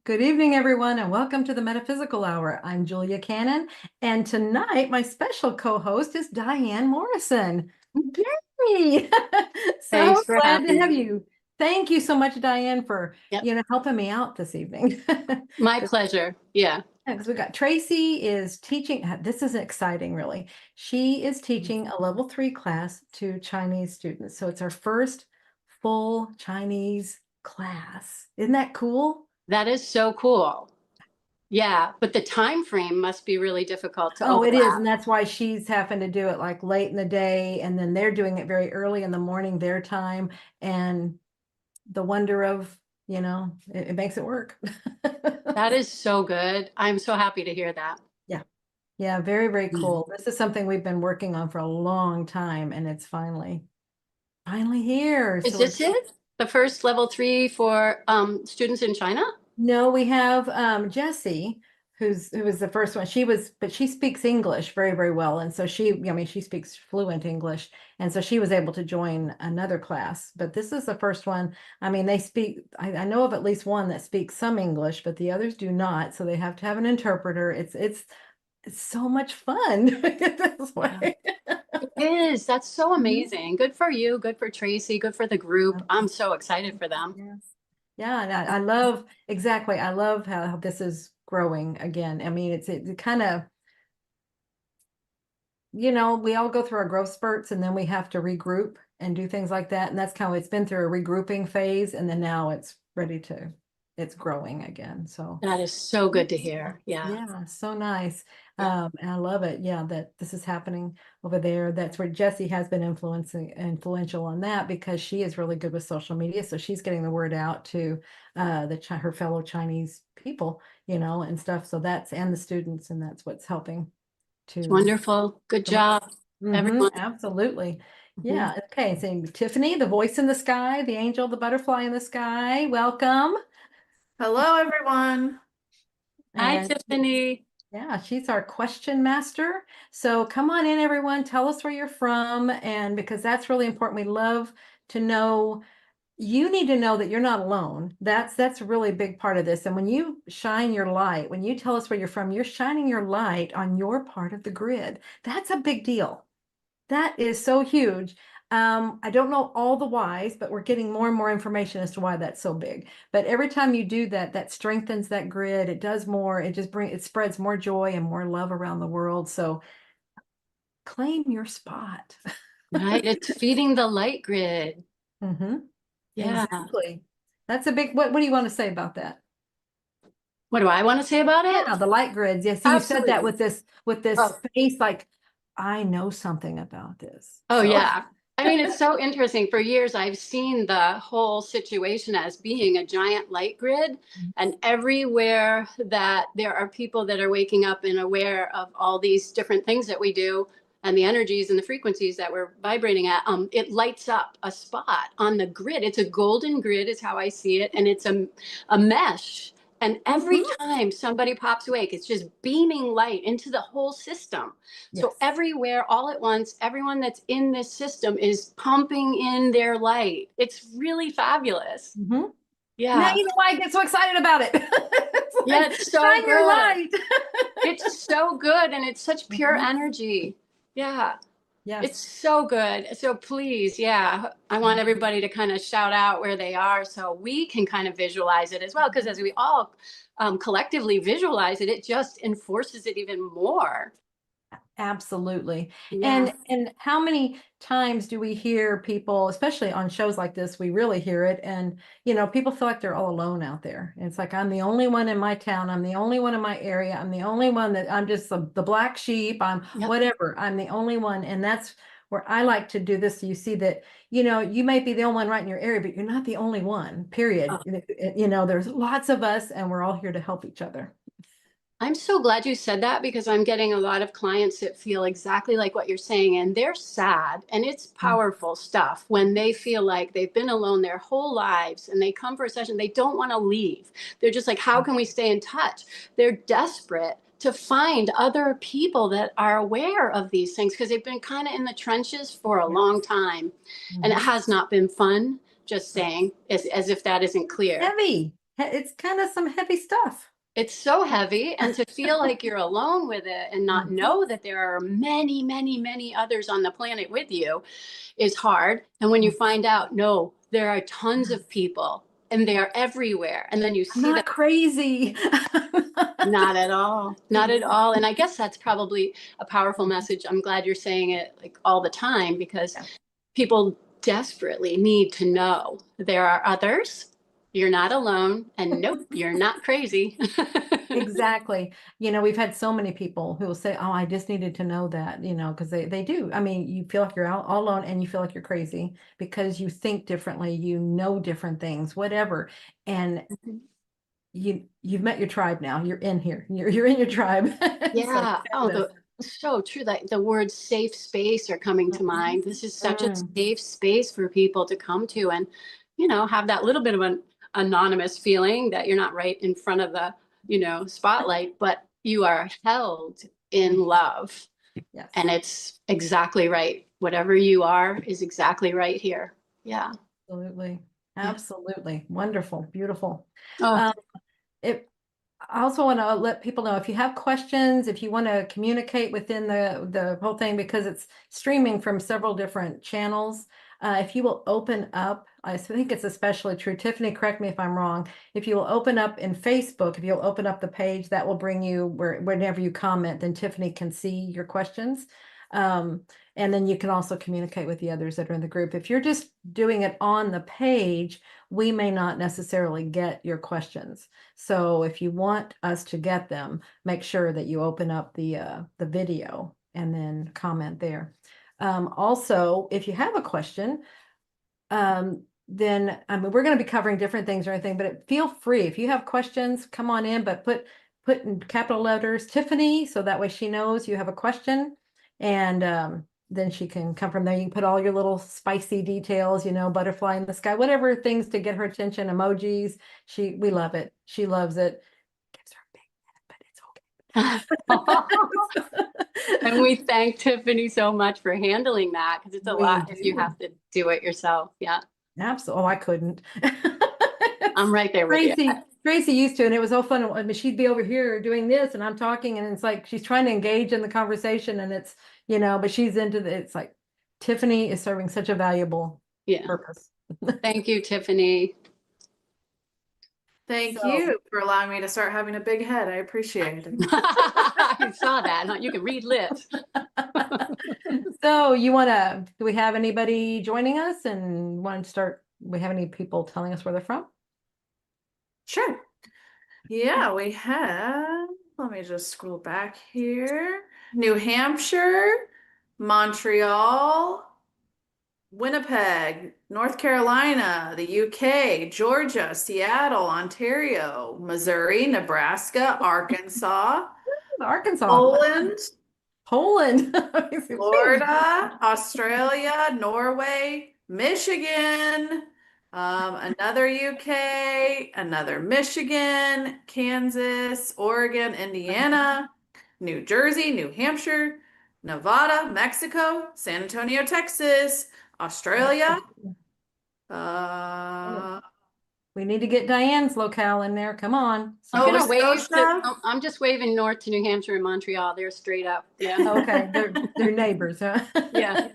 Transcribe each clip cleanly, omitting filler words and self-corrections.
Good evening, everyone, and welcome to the Metaphysical Hour. I'm Julia Cannon, and tonight my special co-host is Diane Morrison. Yay! Thanks So for glad to having have me. you. Thank you so much, Diane, for Yep. helping me out this evening. My pleasure. Yeah. Because we got Tracy is teaching. This is exciting, really. She is teaching a level 3 class to Chinese students. So it's our first full Chinese class. Isn't that cool? That is so cool. Yeah, but the time frame must be really difficult to Oh, it is. overlap. And that's why she's having to do it like late in the day. And then they're doing it very early in the morning, their time. And the wonder of, it makes it work. That is so good. I'm so happy to hear that. Yeah. Yeah. Very, very Yeah. cool. This is something we've been working on for a long time. And it's finally here. Is So we're this it? The first level 3 for students in China? No, we have Jessie, who was the first one. But she speaks English very, very well. And so she speaks fluent English. And so she was able to join another class. But this is the first one. I mean, I know of at least one that speaks some English, but the others do not. So they have to have an interpreter. It's so much fun this Yeah. way. It is. That's so Mhm. amazing. Good for you. Good for Tracy. Good for the group. I'm so excited for them. Yes. Yeah, and I love exactly. I love how this is growing again. I mean, it kind of, we all go through our growth spurts and then we have to regroup and do things like that. And that's kind of, it's been through a regrouping phase and then now it's growing again. So That is so good to hear. Yeah. yeah, so nice. Yeah. And I love it. Yeah, that this is happening over there. That's where Jessie has been influential on that because she is really good with social media. So she's getting the word out to her fellow Chinese people, and stuff. So and the students, and that's what's helping It's to wonderful. Good job, everyone. absolutely. Mhm. Yeah. Okay. So Tiffany, the voice in the sky, the angel, the butterfly in the sky. Welcome. Hello, everyone. Hi, And Tiffany. yeah, she's our question master. So come on in, everyone. Tell us where you're from. And because that's really important, we love to know. You need to know that you're not alone. That's a really big part of this. And when you shine your light, when you tell us where you're from, you're shining your light on your part of the grid. That's a big deal. That is so huge. I don't know all the whys, but we're getting more and more information as to why that's so big. But every time you do that, that strengthens that grid. It does more. It spreads more joy and more love around the world. So claim your spot. Right, it's feeding the light grid. hmm Yeah. Exactly. That's a big, what do you want to say about that? What do I want to say about it? Yeah, the light grids. Yeah, see, you said that Absolutely. with this Oh, face, like I know something about this. oh So yeah. I mean, it's so interesting. For years, I've seen the whole situation as being a giant light grid, and everywhere that there are people that are waking up and aware of all these different things that we do and the energies and the frequencies that we're vibrating at, it lights up a spot on the grid. It's a golden grid, is how I see it, and it's a mesh. And every Mhm. time somebody pops awake, it's just beaming light into the whole system. So Yes. everywhere, all at once, everyone that's in this system is pumping in their light. It's really fabulous. hmm Now Yeah. you know why I get so excited about it. It's Yeah, like it's so shine your good. light. It's so good and it's such pure Mhm. energy. Yeah. It's Yes. so good. So please, yeah, I want everybody to kind of shout out where they are so we can kind of visualize it as well. Because as we all collectively visualize it, it just enforces it even more. Absolutely. Yeah. And how many times do we hear people, especially on shows like this, we really hear it and people feel like they're all alone out there. And it's like I'm the only one in my town, I'm the only one in my area, I'm the only one that I'm just the black sheep, I'm Yep. whatever. I'm the only one and that's where I like to do this so you see that you may be the only one right in your area, but you're not the only one, period. There's lots of us and we're all here to help each other. I'm so glad you said that because I'm getting a lot of clients that feel exactly like what you're saying, and they're sad. And it's powerful stuff when they feel like they've been alone their whole lives and they come for a session, they don't want to leave. They're just like, how can we stay in touch? They're desperate to find other people that are aware of these things because they've been kind of in the trenches for a long Yes. time. And it Mhm. has not been fun, just saying, as if that isn't clear. Heavy. it's kind of some heavy stuff. It's so heavy, and to feel like you're alone with it and not Mhm. know that there are many, many, many others on the planet with you is hard. And when you find out, no, there are tons of people and they are everywhere. And then you I'm see not that. crazy. Not at all. Not at all. And I guess that's probably a powerful message. I'm glad you're saying it like all the time, because Yeah. people desperately need to know there are others. You're not alone. And nope, you're not crazy. Exactly. We've had so many people who will say, "Oh, I just needed to know that," because they do. I mean, you feel like you're out all alone and you feel like you're crazy because you think differently, you know different things, whatever. And you've met your tribe now. You're in here. You're in your tribe. So Yeah. Oh, so true. Like the words safe space are coming to mind. This is such a Mm. safe space for people to come to and, have that little bit of an anonymous feeling that you're not right in front of the, spotlight, but you are held in love. Yes. And it's exactly right. Whatever you are is exactly right here. Yeah. Absolutely. Absolutely. Wonderful. Beautiful. Oh, Um, if I also want to let people know if you have questions, if you want to communicate within the whole thing, because it's streaming from several different channels. If you will open up, I think it's especially true. Tiffany, correct me if I'm wrong. If you will open up in Facebook, if you'll open up the page, that will bring you whenever you comment, then Tiffany can see your questions. And then you can also communicate with the others that are in the group. If you're just doing it on the page, we may not necessarily get your questions. So if you want us to get them, make sure that you open up the video and then comment there. Also, if you have a question, then I mean we're going to be covering different things or anything, but feel free if you have questions, come on in, but put in capital letters Tiffany, so that way she knows you have a question, and then she can come from there. You can put all your little spicy details, butterfly in the sky, whatever things to get her attention, emojis. We love it. She loves it. Gives her a big head, but it's okay. and we thank Tiffany so much for handling that, because it's a We lot if you do. have to do it yourself. Yeah. Absolutely. Oh, I couldn't. I'm right there with you. Tracy used to, and it was so fun. I mean, she'd be over here doing this, and I'm talking, and it's like she's trying to engage in the conversation, and it's, but she's into it's like Tiffany is serving such a valuable purpose. Thank you, Tiffany. Thank you for allowing me to start having a big head. I appreciate it. I saw that. Huh? You can read lips. So do we have anybody joining us and want to start? We have any people telling us where they're from? Sure. Yeah, we have, let me just scroll back here. New Hampshire, Montreal, Winnipeg, North Carolina, the UK, Georgia, Seattle, Ontario, Missouri, Nebraska, Arkansas, Arkansas, Poland, Florida, Australia, Norway, Michigan, another UK, another Michigan, Kansas, Oregon, Indiana, New Jersey, New Hampshire, Nevada, Mexico, San Antonio, Texas, Australia. We need to get Diane's locale in there. Come on. I'm gonna wave I'm just waving north to New Hampshire and Montreal. They're straight up. Yeah. Okay. They're neighbors, huh? Yeah.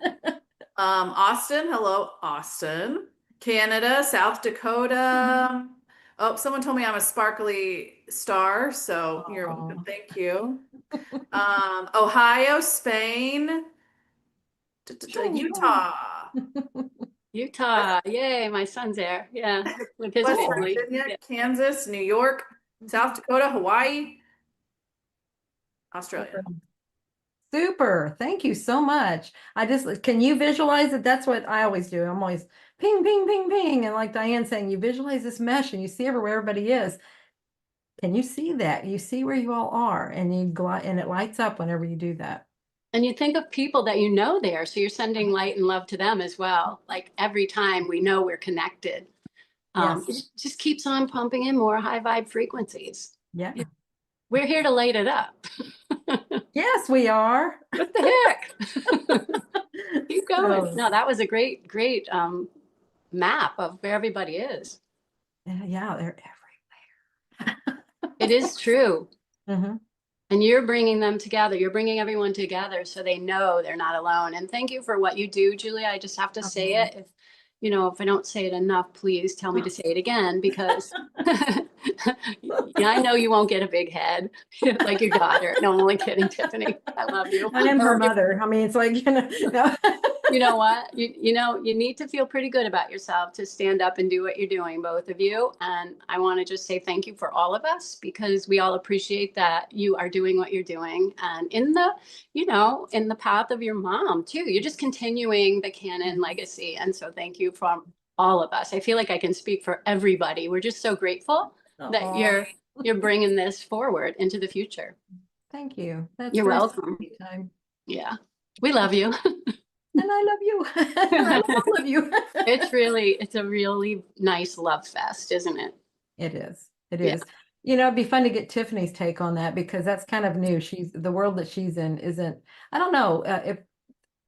Austin. Hello, Austin. Canada, South Dakota. Oh, someone told me I'm a sparkly star, so you're welcome. Thank you. Ohio, Spain, Utah. Utah. Yay, my son's there. Yeah. With his West family. Virginia, Yeah. Kansas, New York, South Dakota, Hawaii, Australia. Super. Thank you so much. Can you visualize it? That's what I always do. I'm always ping, ping, ping, ping. And like Diane saying, you wisualize this mesh and you see where everybody is. Can you see that? You see where you all are, and and it lights up whenever you do that. And you think of people that you know there. So you're sending light and love to them as well. Like every time we know we're connected. Yes. It just keeps on pumping in more high vibe frequencies. Yeah. We're here to light it up. Yes, we are. What the heck? Keep going. No, that was a great map of where everybody is. Yeah, they're everywhere. It is true. Mhm. And you're bringing them together. You're bringing everyone together so they know they're not alone. And thank you for what you do, Julia. I just have to say it. If, you know, if I don't say it enough, please tell me to say it again, because yeah, I know you won't get a big head like your daughter. No, I'm only kidding, Tiffany. I love you. I am I her love you. mother. I mean, it's like, you know, no. You know what? You know, you need to feel pretty good about yourself to stand up and do what you're doing, both of you. And I want to just say thank you for all of us, because we all appreciate that you are doing what you're doing. And in the, you know, in the path of your mom too, you're just continuing the canon legacy. And so thank you from all of us. I feel like I can speak for everybody. We're just so grateful that Aw, you're bringing this forward into the future. thank you. That's You're very welcome. sweet, Time. Yeah. We love you. And I love you. And I love all of you. It's a really nice love fest, isn't it? It is. It Yeah. is. You know, it'd be fun to get Tiffany's take on that, because that's kind of new. She's the world that she's in isn't, I don't know, if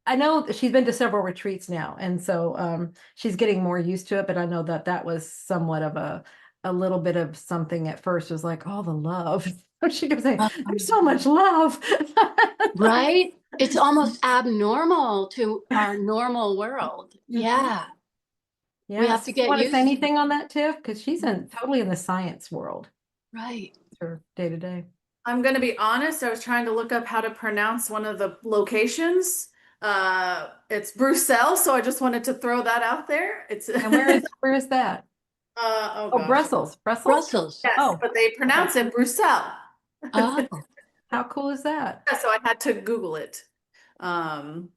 I know that she's been to several retreats now, and so she's getting more used to it, but I know that that was somewhat of a little bit of something at first. It was like, all the love. She kept saying, there's so much love. Right? It's almost abnormal to our normal world. Yeah. We have Yes. to You get want to say used to it. anything on that, Tiff? Because she's in totally in the science world. Right. It's her day to day. I'm going to be honest. I was trying to look up how to pronounce one of the locations. It's Brussels, so I just wanted to throw that out there. It's And where is that? oh Oh, gosh. Brussels. Brussels? Brussels. Yes, Oh, but they pronounce it Brussels. Oh, how cool is that? So I had to Google it. Um,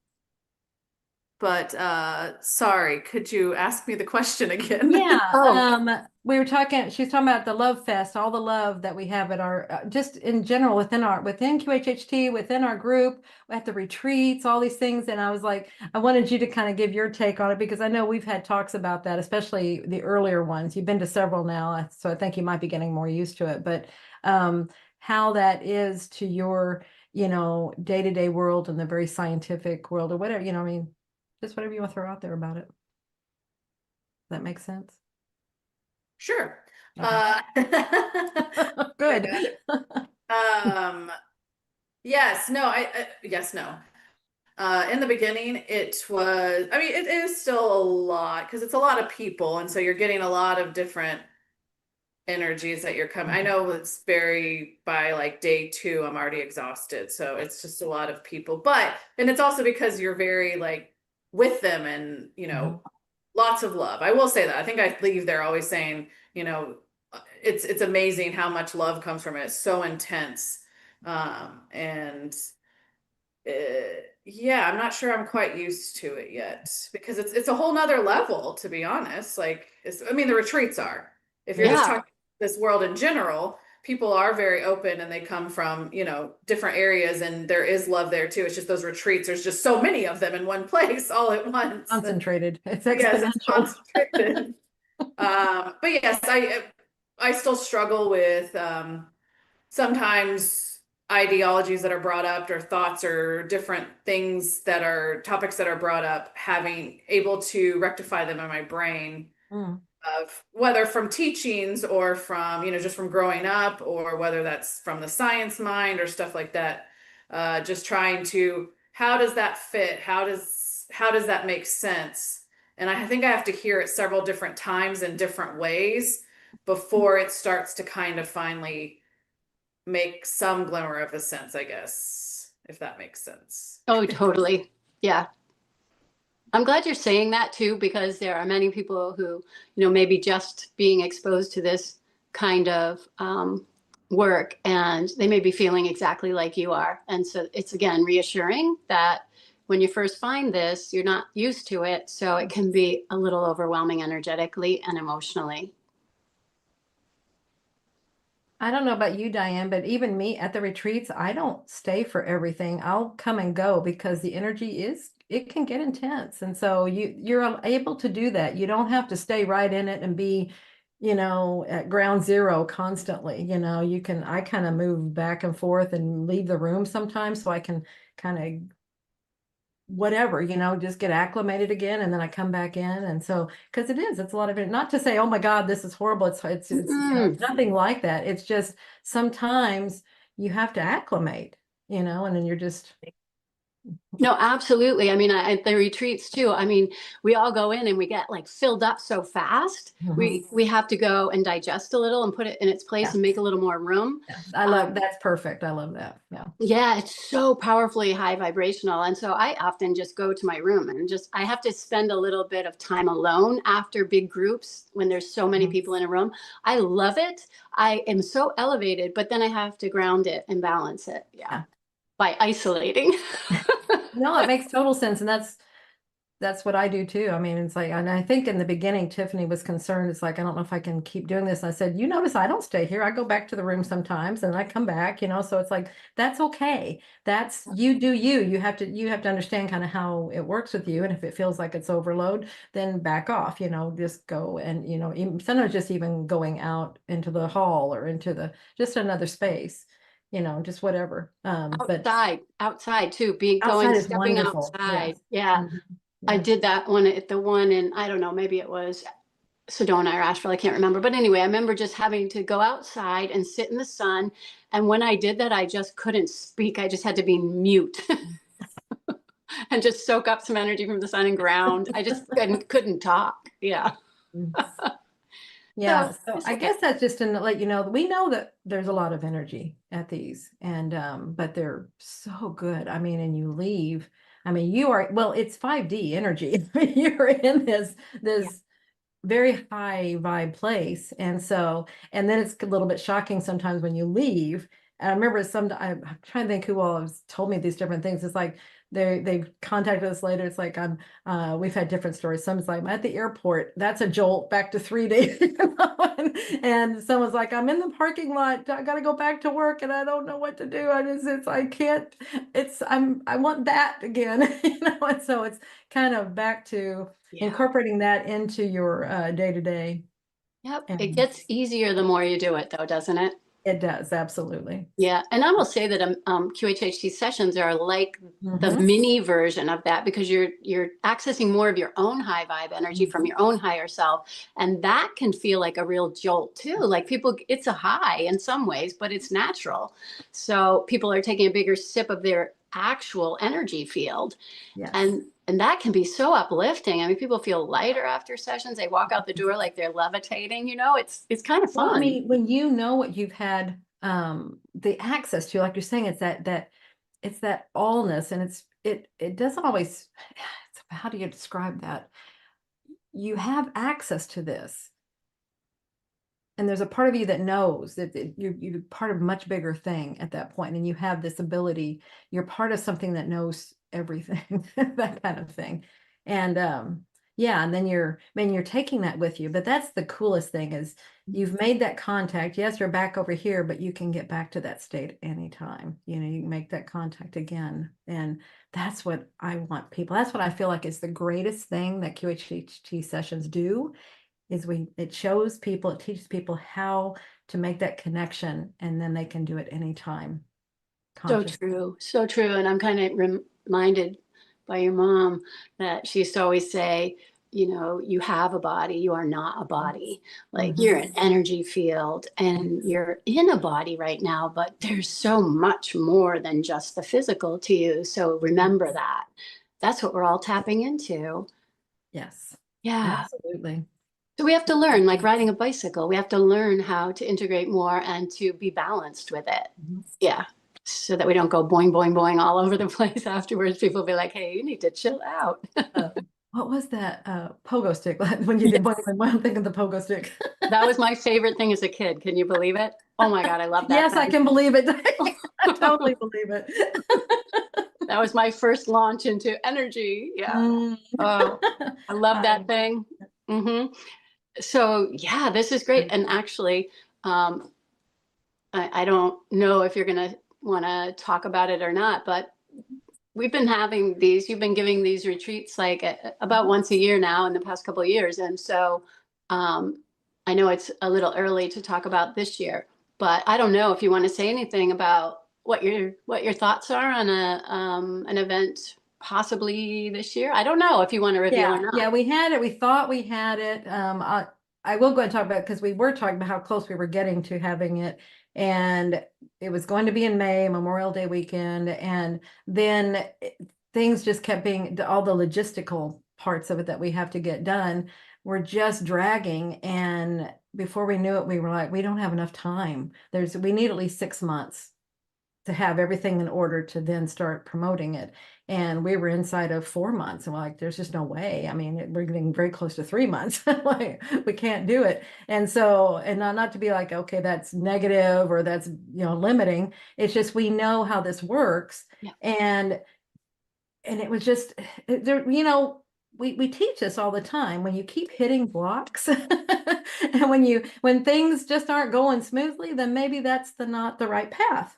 but sorry, could you ask me the question again? Yeah, oh, we were talking, she's talking about the love fest, all the love that we have at our, just in general within QHHT, within our group, at the retreats, all these things. And I was like, I wanted you to kind of give your take on it, because I know we've had talks about that, especially the earlier ones. You've been to several now, so I think you might be getting more used to it. But how that is to your, you know, day-to-day world and the very scientific world, or whatever, you know, I mean, just whatever you want to throw out there about it. That makes sense. Sure. Okay. Good. Um, yes, no, yes, no. In the beginning, it was, I mean, it is still a lot because it's a lot of people. And so you're getting a lot of different energies that you're coming. I know it's very, by like day 2, I'm already exhausted. So it's just a lot of people. And it's also because you're very like with them and, you know, lots of love. I will say that. I think I leave there always saying, you know, it's amazing how much love comes from it. It's so intense. And yeah, I'm not sure I'm quite used to it yet, because it's a whole nother level, to be honest. Like, I mean, the retreats are. If you're just yeah. talking this world in general, people are very open and they come from, you know, different areas, and there is love there too. It's just those retreats, there's just so many of them in one place all at once. Concentrated. It's Yes, it's exponential. concentrated. But yes, I still struggle with sometimes ideologies that are brought up, or thoughts, or different things that are topics that are brought up, having able to rectify them in my brain, Mm. of whether from teachings or from, you know, just from growing up, or whether that's from the science mind or stuff like that. Just trying to, how does that fit? How does that make sense? And I think I have to hear it several different times in different ways before it starts to kind of finally make some glimmer of a sense, I guess, if that makes sense. Oh, totally. Yeah. I'm glad you're saying that too, because there are many people who, you know, maybe just being exposed to this kind of work, and they may be feeling exactly like you are. And so it's, again, reassuring that when you first find this, you're not used to it. So it can be a little overwhelming energetically and emotionally. I don't know about you, Diane, but even me at the retreats, I don't stay for everything. I'll come and go, because the energy it can get intense. And so you're able to do that. You don't have to stay right in it and be, you know, at ground zero constantly. You know, I kind of move back and forth and leave the room sometimes, so I can kind of whatever, just get acclimated again. And then I come back in. And so, because it's a lot of it, not to say, oh my God, this is horrible. It's nothing like that. It's just sometimes you have to acclimate, and then you're just. No, absolutely. I mean, at the retreats too. I mean, we all go in and we get like filled up so fast. We have to go and digest a little and put it in its place and make a little more room. Yeah. That's perfect. I love that. Yeah. Yeah, it's so powerfully high vibrational. And so I often just go to my room and I have to spend a little bit of time alone after big groups when there's so many people in a room. I love it. I am so elevated, but then I have to ground it and balance it. Yeah. By isolating. No, it makes total sense. And that's what I do too. I mean, it's like, and I think in the beginning, Tiffany was concerned. It's like, I don't know if I can keep doing this. And I said, you notice I don't stay here. I go back to the room sometimes and I come back, so it's like, that's okay. That's you do you. You have to understand kind of how it works with you. And if it feels like it's overload, then back off, just go and, sometimes just even going out into the hall or into just another space. Just whatever. Outside too, stepping wonderful. outside. Yes. Yeah. I did that one at the one in, I don't know, maybe it was Sedona or Asheville. I can't remember. But anyway, I remember just having to go outside and sit in the sun. And when I did that, I just couldn't speak. I just had to be mute and just soak up some energy from the sun and ground. I just couldn't talk. Yeah. Yeah, so I guess that's just to let you know, we know that there's a lot of energy at these, and but they're so good. I mean, and you leave. I mean, it's 5D energy. You're in this very high vibe place, and then it's a little bit shocking sometimes when you leave. And I remember I'm trying to think who all has told me these different things. It's like they've contacted us later. It's like we've had different stories. Someone's like, I'm at the airport. That's a jolt back to 3 days. And someone's like, I'm in the parking lot. I got to go back to work and I don't know what to do. I want that again. And so it's kind of back to incorporating that into your day to day. Yep. It gets easier the more you do it though, doesn't it? It does, absolutely. Yeah, and I will say that QHHT sessions are like the mini version of that, because you're accessing more of your own high vibe energy from your own higher self, and that can feel like a real jolt too. Like it's a high in some ways, but it's natural. So people are taking a bigger sip of their actual energy field, and that can be so uplifting. I mean, people feel lighter after sessions. They walk out the door like they're levitating. It's kind of fun. Well, I mean, when you know what you've had the access to, like you're saying, it's that allness, and it doesn't always. How do you describe that? You have access to this, and there's a part of you that knows that you're part of a much bigger thing at that point, and you have this ability. You're part of something that knows everything, that kind of thing. And and then you're taking that with you. But that's the coolest thing, is you've made that contact. Yes, you're back over here, but you can get back to that state anytime. You can make that contact again. And that's what I want people. That's what I feel like is the greatest thing that QHHT sessions do, is it teaches people how to make that connection, and then they can do it anytime. So true. And I'm kind of reminded by your mom that she used to always say, you have a body, you are not a body. Like you're an energy field and you're in a body right now, but there's so much more than just the physical to you. So remember that. That's what we're all tapping into. Yes. Yeah. Absolutely. So we have to learn, like riding a bicycle, we have to learn how to integrate more and to be balanced with it. Yeah. So that we don't go boing, boing, boing all over the place afterwards. People be like, hey, you need to chill out. What was that pogo stick? When you did boing, boing, boing, I'm thinking the pogo stick. That was my favorite thing as a kid. Can you believe it? Oh my God, I love that. Yes, I can believe it. I totally believe it. That was my first launch into energy. Yeah. Oh, I love that thing. So yeah, this is great. And actually, I don't know if you're going to want to talk about it or not, but you've been giving these retreats like about once a year now in the past couple of years. And so I know it's a little early to talk about this year, but I don't know if you want to say anything about what your thoughts are on an event possibly this year. I don't know if you want to reveal or not. Yeah, we had it. We thought we had it. I will go and talk about it because we were talking about how close we were getting to having it. And it was going to be in May, Memorial Day weekend. And then things just kept being, all the logistical parts of it that we have to get done were just dragging. And before we knew it, we were like, we don't have enough time. We need at least 6 months to have everything in order to then start promoting it. And we were inside of 4 months, and we're like, there's just no way. I mean, we're getting very close to 3 months. Like, we can't do it. And so, and not to be like, okay, that's negative or that's, limiting. It's just, we know how this works. Yeah. And it was just there, we teach this all the time. When you keep hitting blocks and when things just aren't going smoothly, then maybe that's not the right path.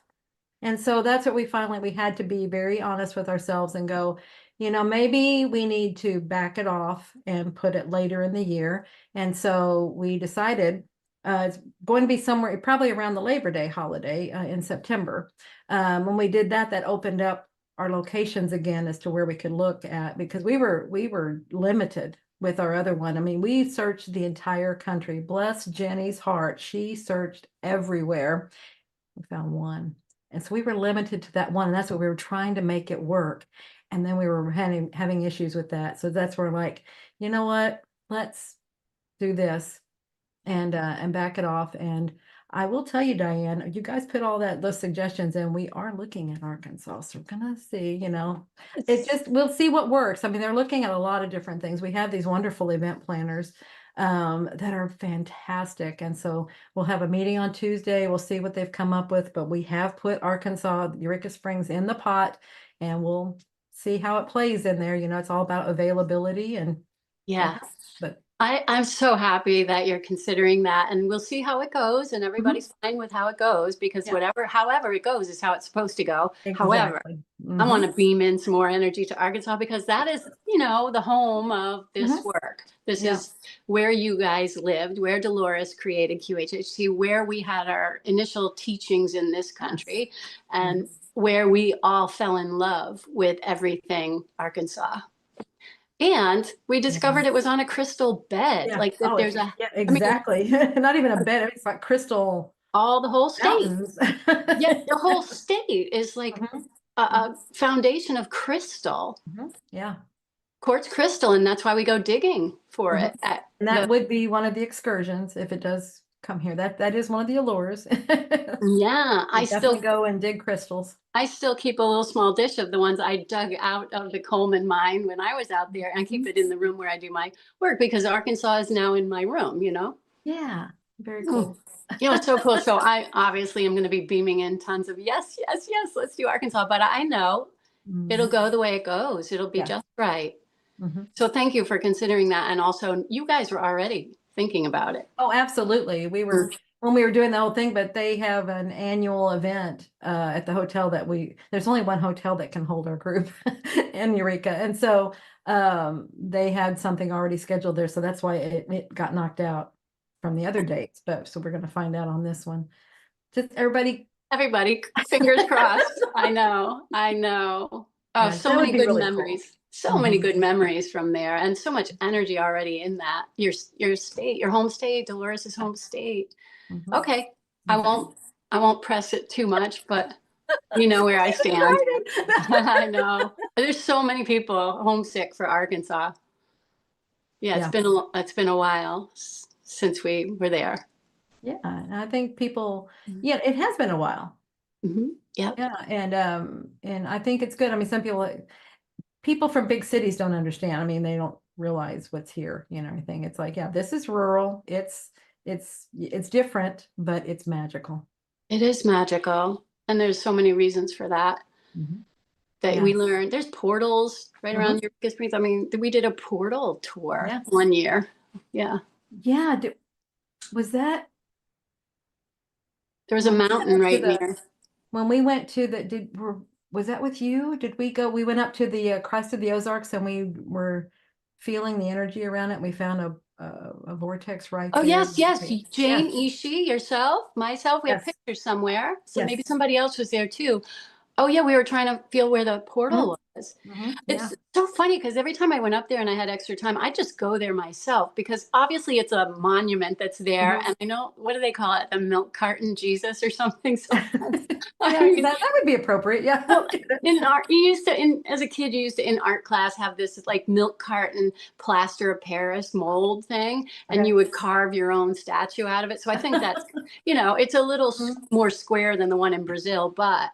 And so that's what we had to be very honest with ourselves and go, maybe we need to back it off and put it later in the year. And so we decided it's going to be somewhere probably around the Labor Day holiday in September. When we did that, that opened up our locations again as to where we could look at, because we were limited with our other one. I mean, we searched the entire country. Bless Jenny's heart. She searched everywhere. We found one. And so we were limited to that one. And that's what we were trying to make it work. And then we were having issues with that. So that's where, like, you know what, let's do this and back it off. And I will tell you, Diane, you guys put all those suggestions in. We are looking at Arkansas. So we're going to see, we'll see what works. I mean, they're looking at a lot of different things. We have these wonderful event planners that are fantastic. And so we'll have a meeting on Tuesday. We'll see what they've come up with, but we have put Arkansas, Eureka Springs in the pot, and we'll see how it plays in there. It's all about availability and yeah. But I'm so happy that you're considering that, and we'll see how it goes, and everybody's fine with how it goes, because however it goes is how it's supposed to go. Exactly. However, I want to beam in some more energy to Arkansas, because that is, the home of this work. This is where you guys lived, where Dolores created QHHT, where we had our initial teachings in this country, and where we all fell in love with everything Arkansas. And we discovered it was on a crystal bed. Yeah. Like that there's exactly. Not even a bed. It's like crystal. All the whole state. Mountains. Yeah, the whole state is like a foundation of crystal. Yeah. Quartz crystal. And that's why we go digging for it. And that would be one of the excursions if it does come here. That is one of the allures. Yeah. I still go and dig crystals. I still keep a little small dish of the ones I dug out of the Coleman mine when I was out there. I keep it in the room where I do my work, because Arkansas is now in my room, Yeah. Very cool. It's so cool. So I obviously am going to be beaming in tons of yes, let's do Arkansas. But I know it'll go the way it goes. It'll be just right. So thank you for considering that. And also, you guys were already thinking about it. Oh, absolutely. We were when we were doing the whole thing, but they have an annual event at the hotel there's only one hotel that can hold our group in Eureka. And so they had something already scheduled there. So that's why it got knocked out from the other dates. But so we're going to find out on this one. Just everybody, fingers crossed. I know. Oh, yeah, so many good memories. Cool. So many good memories from there, and so much energy already in that. Your state, your home state, Dolores' home state. Okay. I won't press it too much, but you know where I stand. I know. There's so many people homesick for Arkansas. Yeah, it's been a while since we were there. Yeah, and I think people, it has been a while. Yeah. Yeah, and I think it's good. I mean, some people from big cities don't understand. I mean, they don't realize what's here, everything. It's like, this is rural. It's different, but it's magical. It is magical. And there's so many reasons for that. That we learned. There's portals right around Eureka Springs. I mean, we did a portal tour one year. Yeah. Yeah. Was that? There was a mountain right near. When we went to was that with you? Did we go? We went up to the crest of the Ozarks, and we were feeling the energy around it. We found a vortex right there. Oh, yes. Jane, Ishii, yourself, myself. We have pictures somewhere. So maybe somebody else was there too. Oh yeah, we were trying to feel where the portal was. Yeah. It's so funny because every time I went up there and I had extra time, I just go there myself because obviously it's a monument that's there. And I know, what do they call it? The milk carton Jesus or something. So That would be appropriate. Yeah. well, in art, you used to, as a kid, you used to in art class have this like milk carton plaster of Paris mold thing, and you would carve your own statue out of it. So I think that's, it's a little more square than the one in Brazil, but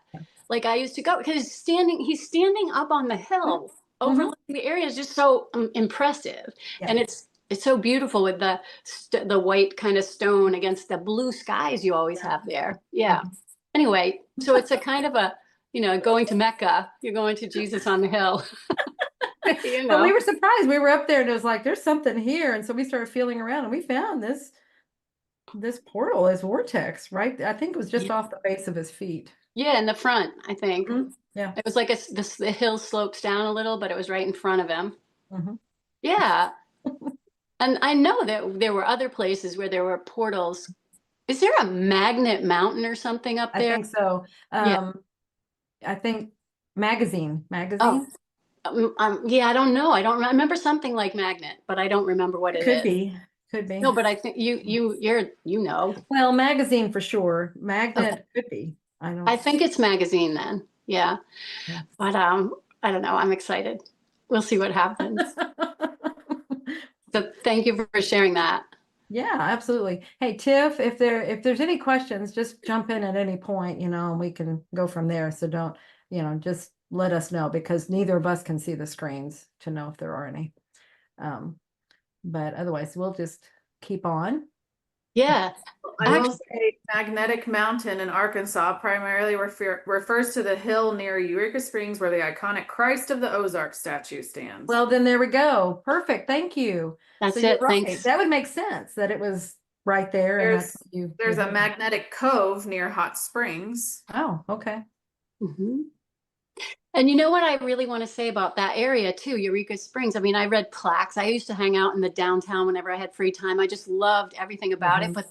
like I used to go because he's standing up on the hill overlooking the area is just so impressive, and it's so beautiful with the white kind of stone against the blue skies you always have there. Yeah. Anyway, so it's a kind of a, going to Mecca, you're going to Jesus on the hill. But we were surprised. We were up there and it was like, there's something here. And so we started feeling around and we found this portal, this vortex, right? I think it was just off the base of his feet. Yeah, in the front, I think. Yeah. It was like the hill slopes down a little, but it was right in front of him. Yeah. And I know that there were other places where there were portals. Is there a magnet mountain or something up there? I think so. I think magazine. Yeah, I don't know. I remember something like magnet, but I don't remember what it is. Could be. No, but I think you're Well, magazine for sure. Magnet could be. I think it's magazine then. Yeah. But I don't know. I'm excited. We'll see what happens. So thank you for sharing that. Yeah, absolutely. Hey, Tiff, if there's any questions, just jump in at any point, and we can go from there. So don't, just let us know because neither of us can see the screens to know if there are any. But otherwise, we'll just keep on. Yeah. I will say Magnetic Mountain in Arkansas primarily refers to the hill near Eureka Springs where the iconic Christ of the Ozark statue stands. Well, then there we go. Perfect. Thank you. That's So it. you're right. Thanks. That would make sense that it was right there. There's a magnetic cove near Hot Springs. Oh, okay. And you know what I really want to say about that area too, Eureka Springs. I mean, I read plaques. I used to hang out in the downtown whenever I had free time. I just loved everything about it. But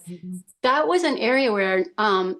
that was an area where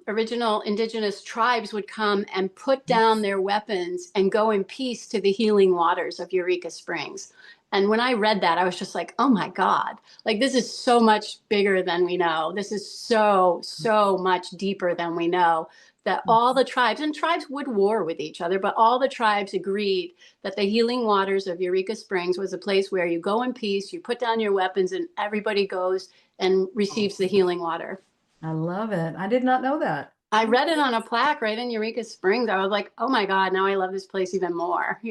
original indigenous tribes would come and put down their weapons and go in peace to the healing waters of Eureka Springs. And when I read that, I was just like, oh my God, like this is so much bigger than we know. This is so, so much deeper than we know. That all the tribes, and tribes would war with each other, but all the tribes agreed that the healing waters of Eureka Springs was a place where you go in peace, you put down your weapons, and everybody goes and receives the healing water. I love it. I did not know that. I read it on a plaque right in Eureka Springs. I was like, oh my God, now I love this place even more,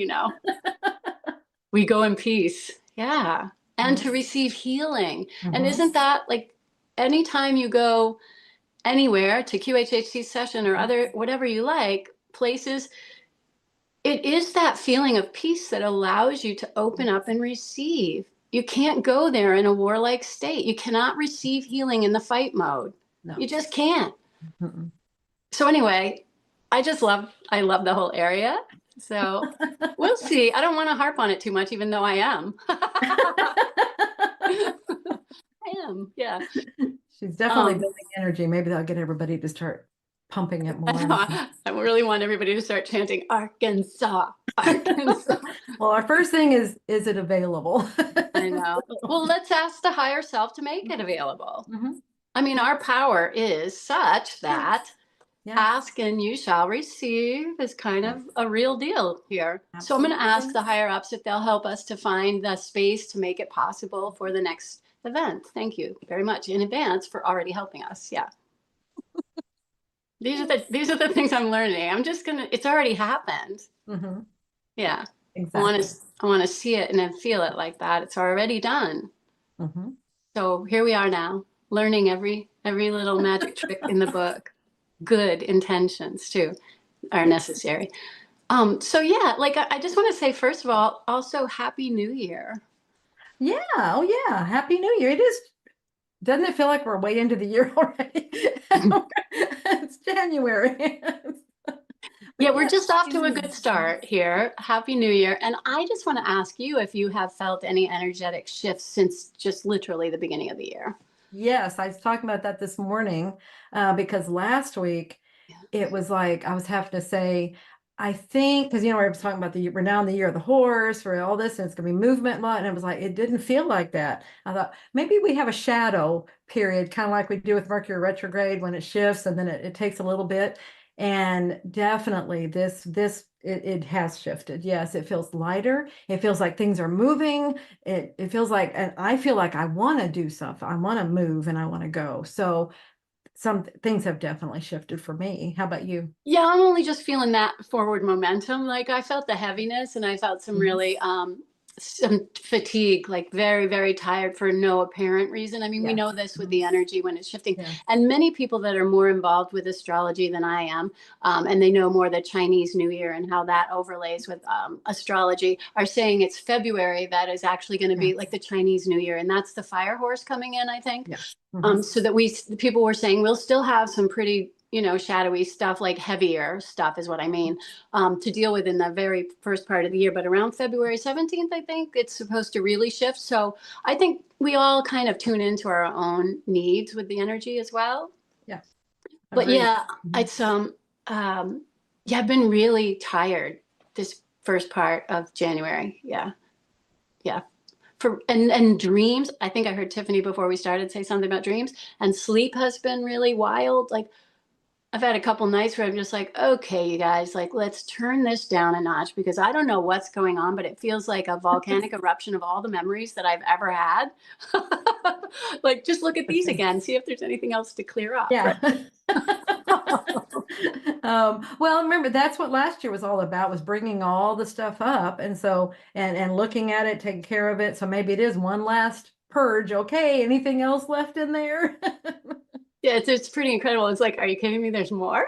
We go in peace. Yeah. And to receive healing. And isn't that like anytime you go anywhere to QHHT session or other, whatever you like, places, it is that feeling of peace that allows you to open up and receive. You can't go there in a warlike state. You cannot receive healing in the fight mode. No. You just can't. So anyway, I love the whole area. So we'll see. I don't want to harp on it too much, even though I am. I am, yeah. She's definitely building energy. Maybe that'll get everybody to start pumping it more. I really want everybody to start chanting Arkansas, Arkansas. Well, our first thing is it available? I know. Well, let's ask the higher self to make it available. I mean, our power is such that ask and you shall receive is kind of a real deal here. Absolutely. So I'm going to ask the higher ups if they'll help us to find the space to make it possible for the next event. Thank you very much in advance for already helping us. Yeah. These are the things I'm learning. I'm just it's already happened. Yeah. Exactly. I want to see it and then feel it like that. It's already done. So here we are now, learning every little magic trick in the book. Good intentions too are necessary. So yeah, like I just want to say, first of all, also Happy New Year. Yeah. Oh yeah. Happy New Year. It is. Doesn't it feel like we're way into the year already? It's January. Yeah, we're just off to a good start here. Happy New Year. And I just want to ask you if you have felt any energetic shifts since just literally the beginning of the year. Yes, I was talking about that this morning because last week it was like I was having to say, I think, because I was talking about we're now in the year of the horse for all this, and it's gonna be movement a lot, and it was like it didn't feel like that. I thought maybe we have a shadow period, kind of like we do with Mercury retrograde when it shifts, and then it takes a little bit. And definitely it has shifted. Yes, it feels lighter. It feels like things are moving. It feels like, and I feel like I want to do stuff. I want to move and I want to go. So some things have definitely shifted for me. How about you? Yeah, I'm only just feeling that forward momentum. Like I felt the heaviness and I felt some really some fatigue, like very, very tired for no apparent reason. I mean, we know this with the energy when it's shifting. Yeah. And many people that are more involved with astrology than I am, and they know more the Chinese New Year and how that overlays with astrology, are saying it's February that is actually going to be like the Chinese New Year. And that's the fire horse coming in, I think. Yeah. So that the people were saying we'll still have some pretty, shadowy stuff, like heavier stuff is what I mean, to deal with in the very first part of the year. But around February 17th, I think it's supposed to really shift. So I think we all kind of tune into our own needs with the energy as well. Yeah. But Agreed. yeah, it's yeah, I've been really tired this first part of January. Yeah. Yeah. And dreams, I think I heard Tiffany before we started say something about dreams, and sleep has been really wild. Like I've had a couple nights where I'm just like, okay, you guys, like let's turn this down a notch, because I don't know what's going on, but it feels like a volcanic eruption of all the memories that I've ever had. Like just look at these again, see if there's anything else to clear up. Yeah. Well, remember that's what last year was all about, was bringing all the stuff up, and so and looking at it, taking care of it. So maybe it is one last purge. Okay, anything else left in there? Yeah, it's pretty incredible. It's like, are you kidding me? There's more?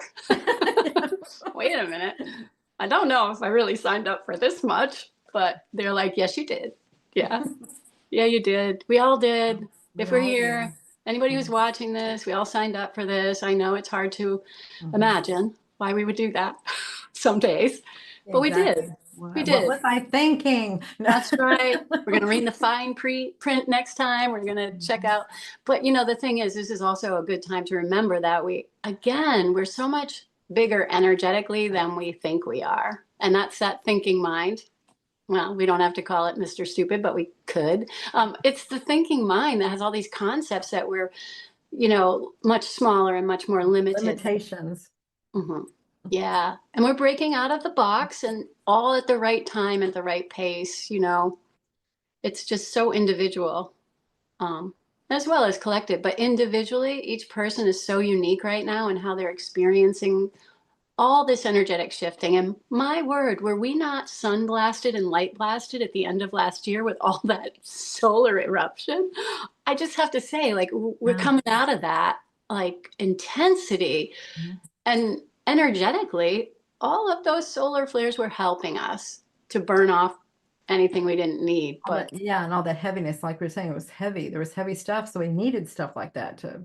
Wait a minute. I don't know if I really signed up for this much, but they're like, yes, you did. Yeah. Yeah, you did. We all did. If we're here, anybody who's watching this, we all signed up for this. I know it's hard to imagine why we would do that some days, but we did. We did. What was I thinking? That's right. We're going to read the fine print next time. We're going to check out. But the thing is, this is also a good time to remember that we're so much bigger energetically than we think we are. And that's that thinking mind. Well, we don't have to call it Mr. Stupid, but we could. It's the thinking mind that has all these concepts that we're, much smaller and much more limited. Limitations. Yeah. And we're breaking out of the box, and all at the right time, at the right pace. It's just so individual, as well as collective, but individually, each person is so unique right now in how they're experiencing all this energetic shifting. And my word, were we not sun blasted and light blasted at the end of last year with all that solar eruption? I just have to say, like, we're coming out of that, like, intensity. And energetically, all of those solar flares were helping us to burn off anything we didn't need. But and all that heaviness, like we were saying, it was heavy. There was heavy stuff, so we needed stuff like that to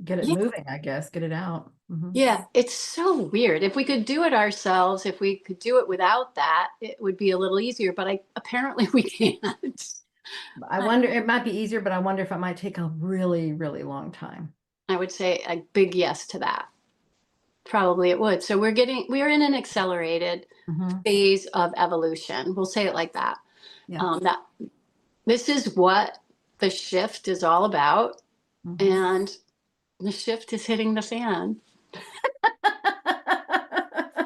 get it moving, I guess, get it out. Yeah, it's so weird. If we could do it ourselves, if we could do it without that, it would be a little easier, but apparently we can't. I wonder, it might be easier, but I wonder if it might take a really, really long time. I would say a big yes to that. Probably it would. So we're in an accelerated phase of evolution. We'll say it like that. That this is what the shift is all about. And the shift is hitting the fan.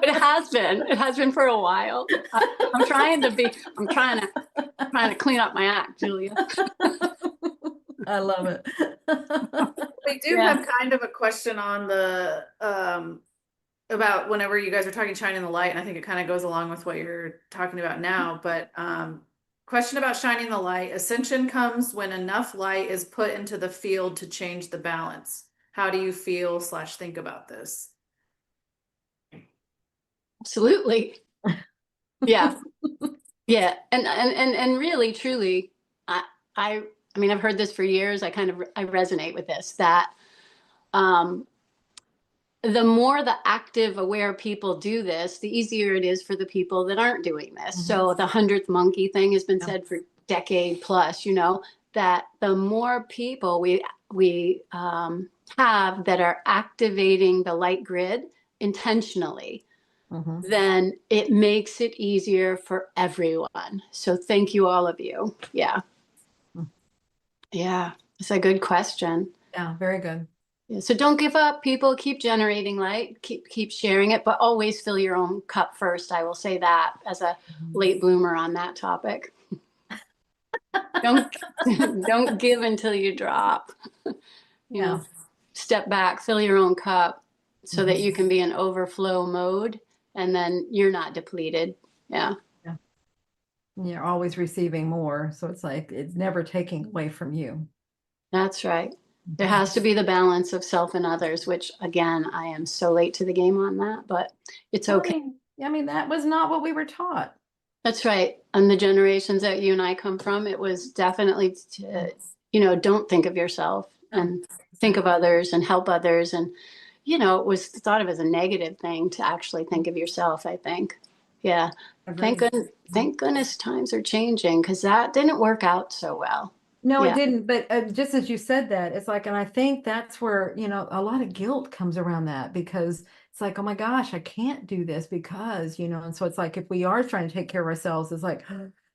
It has been for a while. I'm trying to clean up my act, Julia. I love it. We do have kind of a question on the about whenever you guys are talking shining the light, and I think it kind of goes along with what you're talking about now, but question about shining the light. Ascension comes when enough light is put into the field to change the balance. How do you feel / think about this? Absolutely. Yeah. Yeah. And really, truly, I mean, I've heard this for years. I resonate with this, that the more the active, aware people do this, the easier it is for the people that aren't doing this. So the 100th monkey thing has been said for decade plus, that the more people we have that are activating the light grid intentionally, then it makes it easier for everyone. So thank you, all of you. Yeah. Yeah. It's a good question. Yeah, very good. Yeah, so don't give up, people. Keep generating light, keep sharing it, but always fill your own cup first. I will say that as a late bloomer on that topic. Don't don't give until you drop. You know, step back, fill your own cup so that you can be in overflow mode, and then you're not depleted. Yeah. Yeah. You're always receiving more. So it's like it's never taking away from you. That's right. There has to be the balance of self and others, which again, I am so late to the game on that, but it's okay. I mean, that was not what we were taught. That's right. And the generations that you and I come from, it was definitely, don't think of yourself and think of others and help others. And, it was thought of as a negative thing to actually think of yourself, I think. Yeah. Thank goodness times are changing, because that didn't work out so well. No, it didn't. But just as you said that, it's like, and I think that's where, a lot of guilt comes around that, because it's like, oh my gosh, I can't do this because, and so it's like, if we are trying to take care of ourselves, it's like,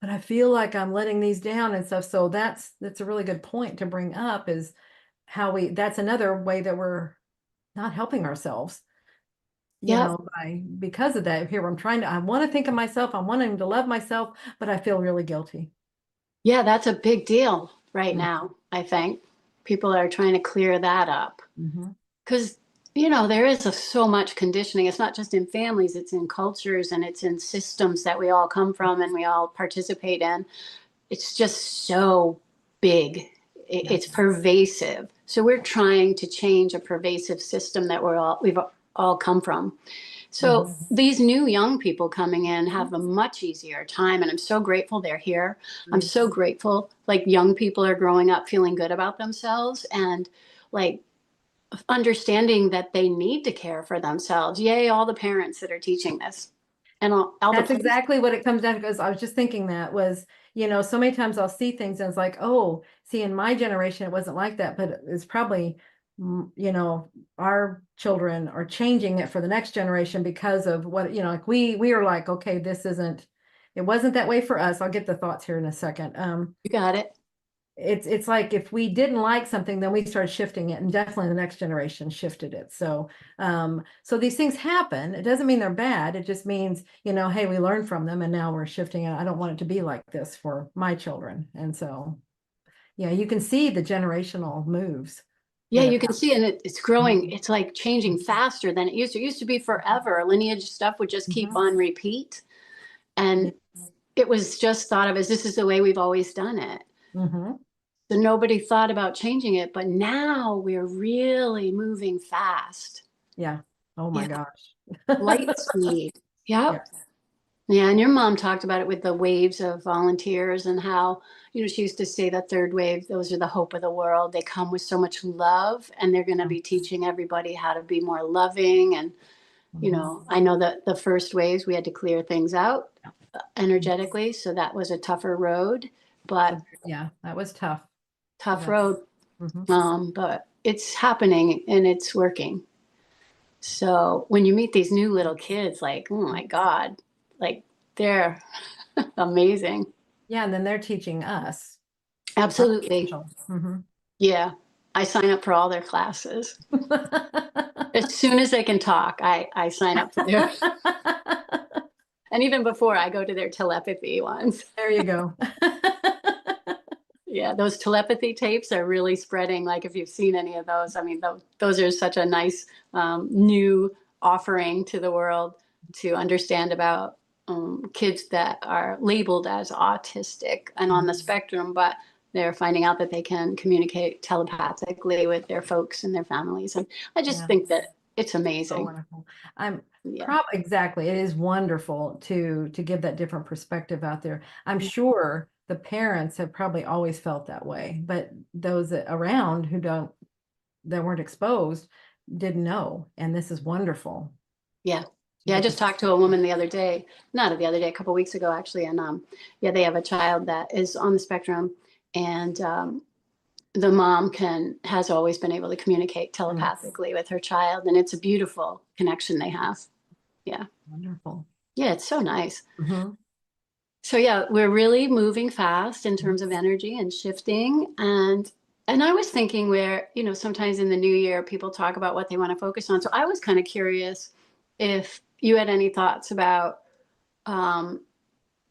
but I feel like I'm letting these down and stuff. So that's a really good point to bring up, is how that's another way that we're not helping ourselves, because of that. Here, I want to think of myself. I'm wanting to love myself, but I feel really guilty. Yeah, that's a big deal right now. I think people are trying to clear that up, because there is so much conditioning. It's not just in families, it's in cultures, and it's in systems that we all come from and we all participate in. It's just so big. It's pervasive. So we're trying to change a pervasive system that we've all come from. So these new young people coming in have a much easier time, and I'm so grateful they're here. I'm so grateful, like, young people are growing up feeling good about themselves and like understanding that they need to care for themselves. Yay, all the parents that are teaching this. And that's exactly what it comes down to, because I was just thinking that was, so many times I'll see things and it's like, oh, see, in my generation, it wasn't like that, but it's probably, our children are changing it for the next generation because of what, like we are like, okay, it wasn't that way for us. I'll get the thoughts here in a second. You got it. It's like, if we didn't like something, then we started shifting it, and definitely the next generation shifted it. So so these things happen. It doesn't mean they're bad. It just means, hey, we learned from them and now we're shifting it. I don't want it to be like this for my children. And so, you can see the generational moves. Yeah, you can see, and it's growing. It's like changing faster than it used to. It used to be forever. Lineage stuff would just keep on repeat. And it was just thought of as, this is the way we've always done it. So nobody thought about changing it, but now we're really moving fast. Yeah. Oh my gosh. Light speed. Yep. Yeah. And your mom talked about it with the waves of volunteers, and how, she used to say the third wave, those are the hope of the world. They come with so much love, and they're going to be teaching everybody how to be more loving. And, I know that the first waves, we had to clear things out energetically. So that was a tougher road, but yeah, that was tough. Road. But it's happening and it's working. So when you meet these new little kids, like, oh my God, like, they're amazing. Yeah. And then they're teaching us. Absolutely. Yeah. I sign up for all their classes. As soon as they can talk, I sign up for their, and even before, I go to their telepathy ones. There you go. Yeah, those telepathy tapes are really spreading. Like, if you've seen any of those, I mean, those are such a nice new offering to the world to understand about kids that are labeled as autistic and on the spectrum, but they're finding out that they can communicate telepathically with their folks and their families. And I just think that it's amazing. So wonderful. Exactly. It is wonderful to give that different perspective out there. I'm sure the parents have probably always felt that way, but those around that weren't exposed didn't know. And this is wonderful. Yeah. Yeah. I just talked to a woman a couple of weeks ago, actually. And they have a child that is on the spectrum, and the mom has always been able to communicate telepathically with her child. And it's a beautiful connection they have. Yeah. Wonderful. Yeah, it's so nice. Mhm. So yeah, we're really moving fast in terms of energy and shifting. And I was thinking where, you know, sometimes in the new year, people talk about what they want to focus on. So I was kind of curious if you had any thoughts about um,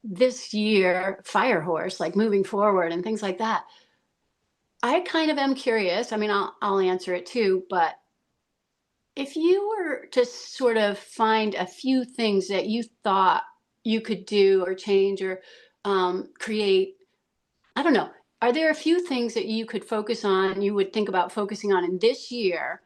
this year, fire horse, like moving forward and things like that. I kind of am curious. I mean, I'll answer it too, but if you were to sort of find a few things that you thought you could do or change or create, I don't know, are there a few things that you could focus on, you would think about focusing on in this year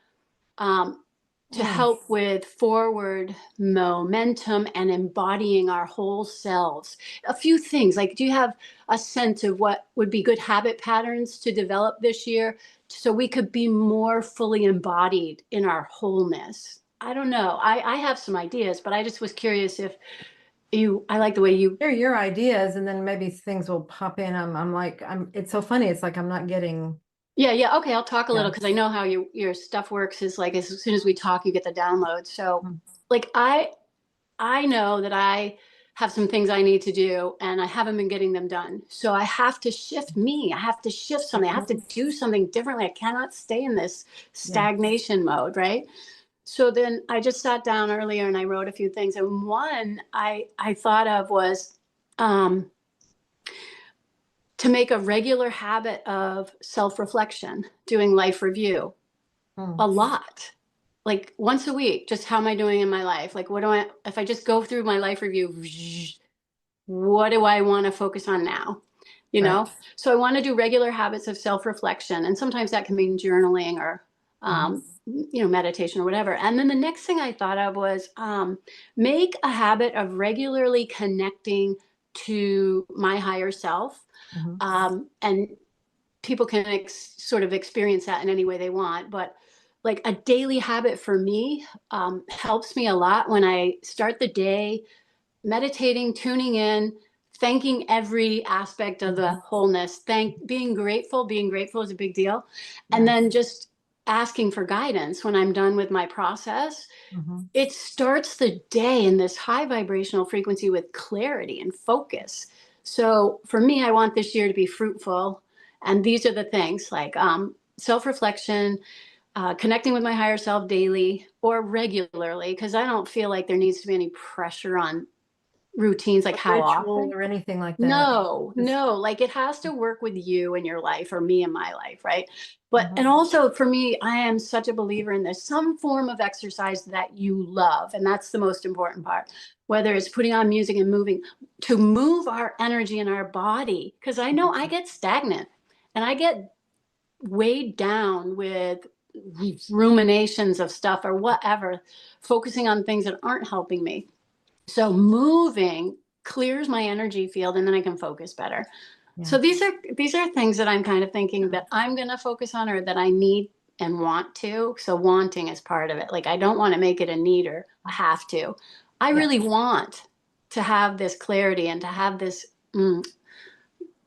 um, to Mm. help with forward momentum and embodying our whole selves? A few things, like, do you have a sense of what would be good habit patterns to develop this year so we could be more fully embodied in our wholeness? I don't know. I have some ideas, but I just was curious if I like the way you. Share your ideas, and then maybe things will pop in. I'm like, it's so funny. It's like I'm not getting. Yeah. Okay. I'll talk a little Yeah. because I know how your stuff works is like, as soon as we talk, you get the download. So Mm. like, I know that I have some things I need to do and I haven't been getting them done. So I have to shift me. I have to shift something. I have to do something differently. I cannot stay in this stagnation mode, right? So then I just sat down earlier and I wrote a few things. And one I thought of was to make a regular habit of self-reflection, doing life review a lot. Like once a week, just how am I doing in my life? Like, if I just go through my life review, what do I want to focus on now? You know? So I want to do regular habits of self-reflection. And sometimes that can mean journaling or, meditation or whatever. And then the next thing I thought of was make a habit of regularly connecting to my higher self. And people can sort of experience that in any way they want. But like a daily habit for me helps me a lot when I start the day meditating, tuning in, thanking every aspect of the wholeness, being grateful. Being grateful is a big deal. And then just asking for guidance when I'm done with my process. It starts the day in this high vibrational frequency with clarity and focus. So for me, I want this year to be fruitful. And these are the things like self-reflection, connecting with my higher self daily or regularly, because I don't feel like there needs to be any pressure on routines, like how Ritual often. or anything like that. No, like it has to work with you in your life or me in my life, right? But and also for me, I am such a believer in this, some form of exercise that you love, and that's the most important part. Whether it's putting on music and moving, to move our energy in our body, because I know I get stagnant and I get weighed down with ruminations of stuff or whatever, focusing on things that aren't helping me. So moving clears my energy field and then I can focus better. So these are things that I'm kind of thinking that I'm going to focus on or that I need and want to. So wanting is part of it. Like I don't want to make it a need or a have to. I really want to have this clarity and to have this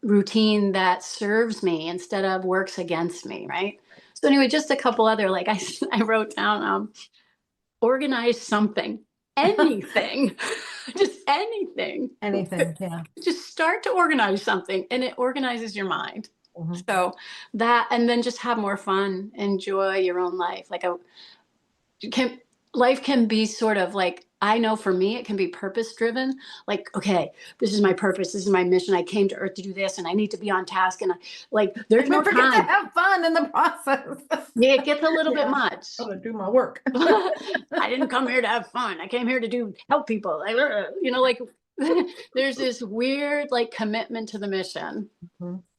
routine that serves me instead of works against me, right? So anyway, just a couple other, like I wrote down organize something, anything, just anything. Anything, yeah. Just start to organize something and it organizes your mind. So that, and then just have more fun, enjoy your own life. Like life can be sort of like, I know for me, it can be purpose driven. Like, okay, this is my purpose. This is my mission. I came to earth to do this and I need to be on task. And there's no forget to time. have fun in the process. Yeah, it gets a little bit much. I'm gonna do my work. I didn't come here to have fun. I came here to help people. There's this weird commitment to the mission.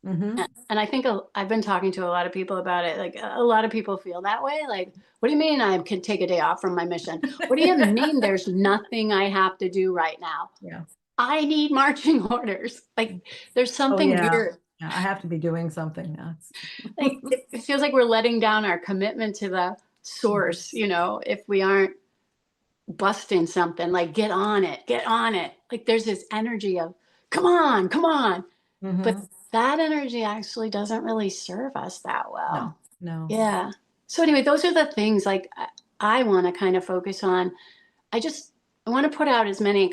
And I think I've been talking to a lot of people about it. Like a lot of people feel that way. Like, what do you mean I can take a day off from my mission? What do you mean there's nothing I have to do right now? Yeah. I need marching orders. Like there's something weird. Yeah, I have to be doing something now. Like it feels like we're letting down our commitment to the source, if we aren't busting something, like get on it. Like there's this energy of come on. But that energy actually doesn't really serve us that well. No. Yeah. So anyway, those are the things like I want to kind of focus on. I just I want to put out as many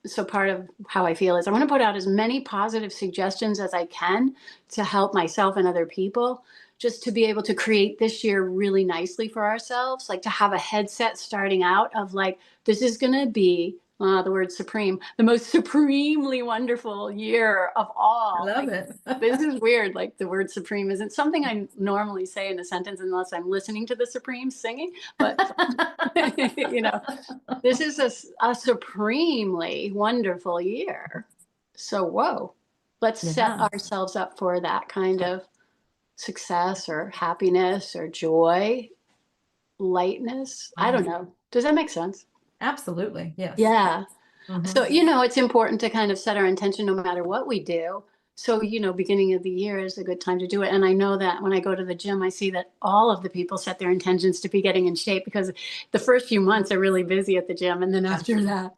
so part of how I feel is I want to put out as many positive suggestions as I can to help myself and other people, just to be able to create this year really nicely for ourselves, like to have a headset starting out of like, this is going to be the word supreme, the most supremely wonderful year of all. I love like, it. This is weird. Like the word supreme isn't something I normally say in a sentence unless I'm listening to the Supremes singing. But, this is a supremely wonderful year. So, whoa, let's set Yeah. ourselves up for that kind of success or happiness or joy, lightness. I don't know. Does that make sense? Absolutely. Yes. Yeah. Mhm. So, it's important to kind of set our intention no matter what we do. So, beginning of the year is a good time to do it. And I know that when I go to the gym, I see that all of the people set their intentions to be getting in shape, because the first few months are really busy at the gym. And then after that,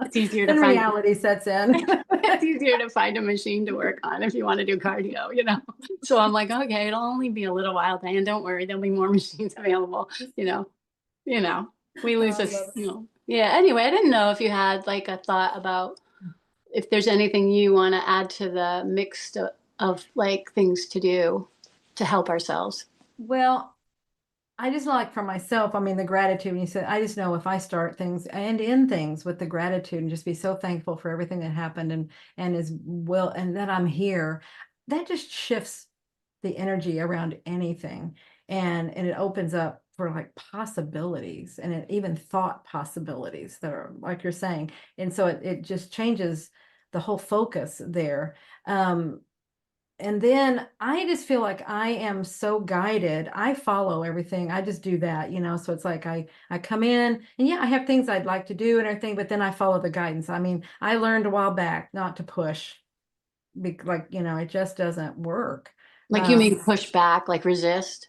it's easier to Then find reality sets in. it's easier to find a machine to work on if you want to do cardio, So I'm like, okay, it'll only be a little while, Diane. Don't worry, there'll be more machines available. We lose I this. love it. Yeah. Anyway, I didn't know if you had like a thought about if there's anything you want to add to the mix of like things to do to help ourselves. Well, I just like for myself, I mean, the gratitude, and you said, I just know if I start things and end things with the gratitude and just be so thankful for everything that happened and is well, and that I'm here, that just shifts the energy around anything. And it opens up for like possibilities and it even thought possibilities that are like you're saying. And so it just changes the whole focus there. And then I just feel like I am so guided. I follow everything. I just do that, So it's like I come in and yeah, I have things I'd like to do and everything, but then I follow the guidance. I mean, I learned a while back not to push, it just doesn't work. Like you mean push back, like resist?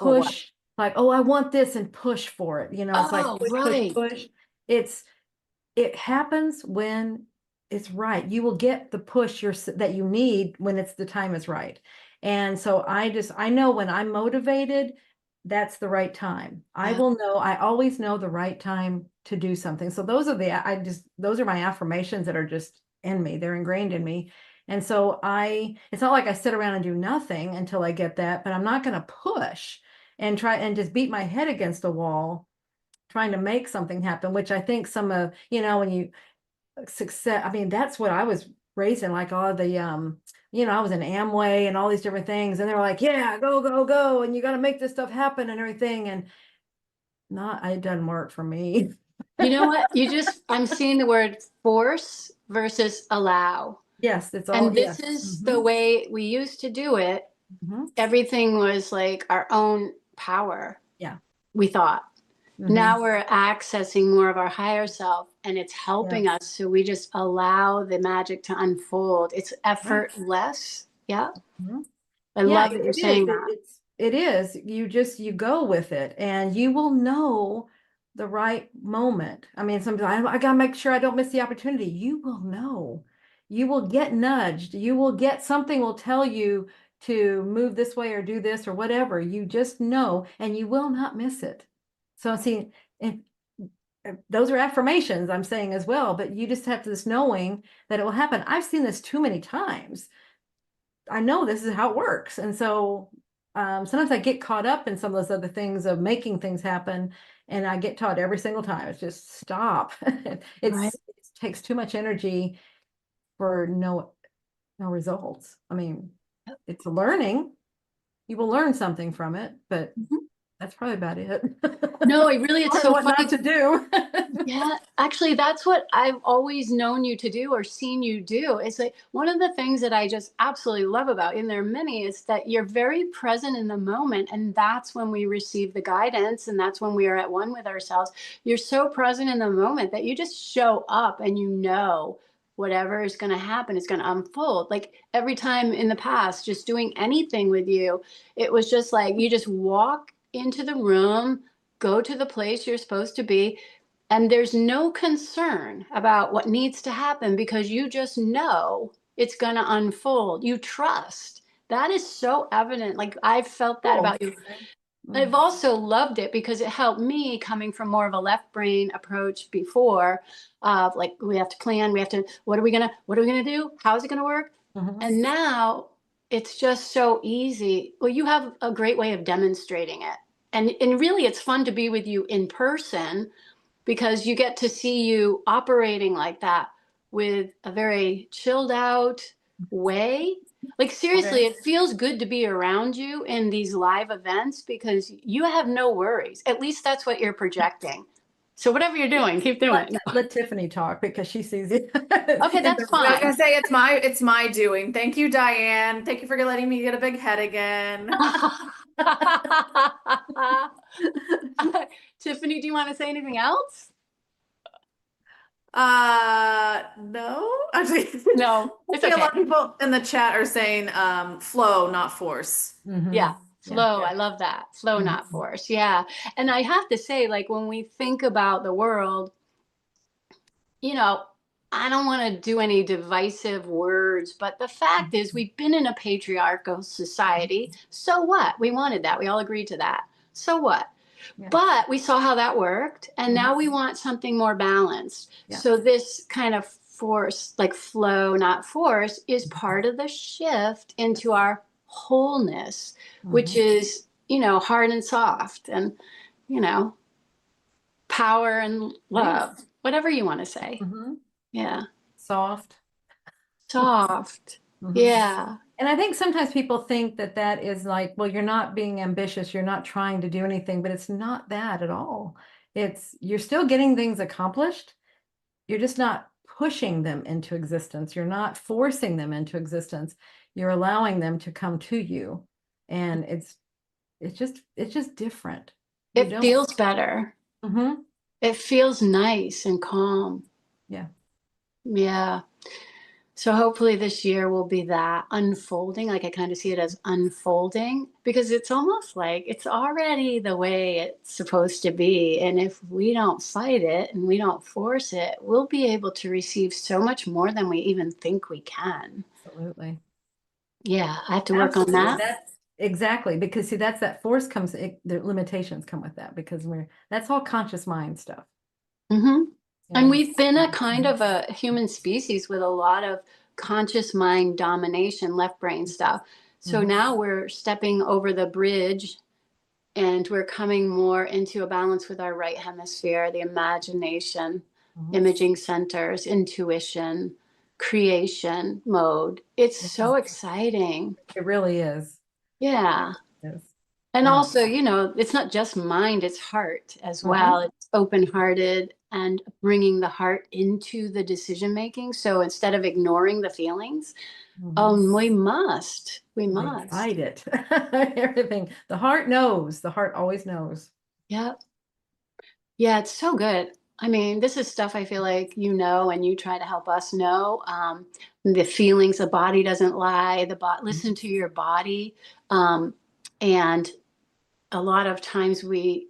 Or what? Push, like, oh, I want this and push for it. It's like Oh, push, right. push. It happens when it's right. You will get the push that you need when the time is right. And so I know when I'm motivated, that's the right time. I always know the right time to do something. So those are those are my affirmations that are just in me. They're ingrained in me. And so it's not like I sit around and do nothing until I get that, but I'm not going to push and try and just beat my head against the wall trying to make something happen, which I think some of, when you success, I mean, that's what I was raised in, like all the, I was in Amway and all these different things. And they were like, yeah, go, go, go. And you got to make this stuff happen and everything. And it doesn't work for me. You know what? I'm seeing the word force versus allow. Yes, it's all, And this is the way we used to do it. Everything was like our own power. Yeah. We thought. Now we're accessing more of our higher self and it's helping us. So we just allow the magic to unfold. It's effortless. Yeah. I love that you're saying that. It is. You go with it and you will know the right moment. I mean, sometimes I gotta make sure I don't miss the opportunity. You will know. You will get nudged. You will get something will tell you to move this way or do this or whatever. You just know and you will not miss it. So see, if those are affirmations I'm saying as well, but you just have this knowing that it will happen. I've seen this too many times. I know this is how it works. And so sometimes I get caught up in some of those other things of making things happen. And I get taught every single time. It's just stop. It takes too much energy for no results. I mean, it's a learning. You will learn something from it, but that's probably about it. No, it's so what funny not to do. Yeah, actually, that's what I've always known you to do or seen you do. It's like one of the things that I just absolutely love about you, and there are many, is that you're very present in the moment. And that's when we receive the guidance. And that's when we are at one with ourselves. You're so present in the moment that you just show up and whatever is going to happen is going to unfold. Like every time in the past, just doing anything with you, it was just like you just walk into the room, go to the place you're supposed to be. And there's no concern about what needs to happen because you just know it's going to unfold. You trust. That is so evident. Like I've felt that about you. I've also loved it because it helped me, coming from more of a left brain approach before, of like, we have to plan, what are we gonna do? How is it gonna work? Mhm. And now it's just so easy. Well, you have a great way of demonstrating it. And really it's fun to be with you in person because you get to see you operating like that with a very chilled out way. Like seriously, Okay. it feels good to be around you in these live events because you have no worries. At least that's what you're projecting. So whatever you're doing, keep doing it. Let Tiffany talk because she sees it. Okay, that's I was gonna fine. say it's my doing. Thank you, Diane. Thank you for letting me get a big head again. Tiffany, do you want to say anything else? No. Actually, No, it's a okay. lot of people in the chat are saying flow, not force. Mhm. Yeah, flow. Yeah. I love that. Flow, Mhm. not force. Yeah. And I have to say, like, when we think about the world, you know, I don't want to do any divisive words, but the fact is, we've been in a patriarchal society. So what? We wanted that. We all agreed to that. So what? Yeah. But we saw how that worked. And now we want something more balanced. Yeah. So this kind of force, like flow, not force, is part of the shift into our wholeness, which is, hard and soft and, you know, power and love, whatever you want to say. Mhm. Yeah. Soft. Soft. Mhm. Yeah. And I think sometimes people think that that is like, well, you're not being ambitious, you're not trying to do anything, but it's not that at all. You're still getting things accomplished. You're just not pushing them into existence. You're not forcing them into existence. You're allowing them to come to you. And it's just different. You It don't. feels better. Mhm. It feels nice and calm. Yeah. Yeah. So hopefully this year will be that unfolding. Like I kind of see it as unfolding because it's almost like it's already the way it's supposed to be. And if we don't fight it and we don't force it, we'll be able to receive so much more than we even think we can. Absolutely. Yeah, I have to work on Absolutely. that. That's exactly because see, that's that force comes, the limitations come with that because that's all conscious mind stuff. Hmm. And Yeah. we've been a kind of a human species with a lot of conscious mind domination, left brain stuff. So Mhm. now we're stepping over the bridge and we're coming more into a balance with our right hemisphere, the imagination, Mhm. imaging centers, intuition, creation mode. It's Yeah. so exciting. It really is. Yeah. It is. And also, it's not just mind, it's heart as well. It's open-hearted and bringing the heart into the decision making. So instead of ignoring the feelings, we must. Fight it. Everything. The heart knows. The heart always knows. Yeah. Yeah, it's so good. I mean, this is stuff I feel like and you try to help us know. The feelings, the body doesn't lie. Listen to your body. And a lot of times we